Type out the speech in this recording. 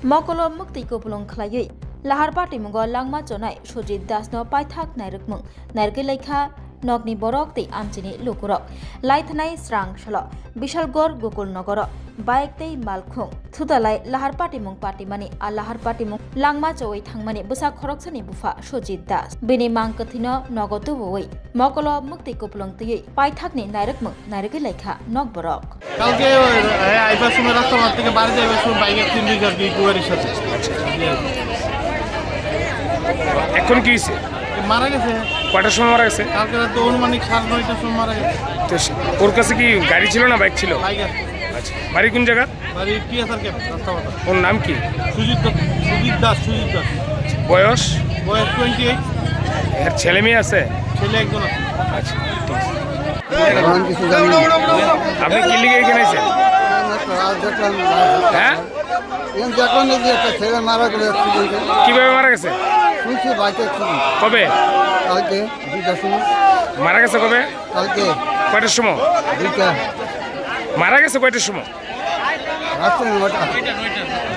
মকল মুক্তি কপলং খালাই লাহার পার্টি মুগ লাংমা চনাই সুজিত দাস পাইথাক নাইরকমং নাইরকে লেখা নগনি বরক তে আমচিনি লুকুরক লাইথানাই স্রাং सल বিশালগড় গোকুলনগর বাইক তেই মালখুং থুতালাই লাহার পার্টি মুং পার্টি মানি আর লাহার পার্টি মুং লাংমা চওই থাংমানি বুসা খরকসানি বুফা সুজিত দাস বিনি মাং কথিন নগতু বই মকল মুক্তি কপলং তৈ পাইথাকনি নাইরকমং নাইরকে লেখা নগ বরক কালকে আইবার সময় রাস্তা মাঠ থেকে বাড়ি যাইবার সময় বাইক অ্যাক্সিডেন্ট হয়েছে আর কি গুয়ারির সাথে এখন কি হয়েছে? মারা গেছে। কয়টার সময় মারা গেছে? কালকে রাতে অনুমানিক 9:30টার সময় মারা গেছে। তো ওর কাছে কি গাড়ি ছিল না বাইক ছিল? বাইক আছে। আচ্ছা, বাড়ি কোন জায়গা? বাড়ি টিএসআর ক্যাম্প রাস্তা মাথা। ওর নাম কি? সুজিত দাস। বয়স? বয়স 28। এর ছেলে মেয়ে আছে? ছেলে একজন আছে। আচ্ছা, আপনি কি লিগে এখানে আছেন? হ্যাঁ, ছেলে মারা গেল কিভাবে মারা গেছে? কবে মারা গেছে? কবে? কালকে কয়টার সময় 2টা মারা গেছে? কয়টার সময়? রাত্রে 9টা।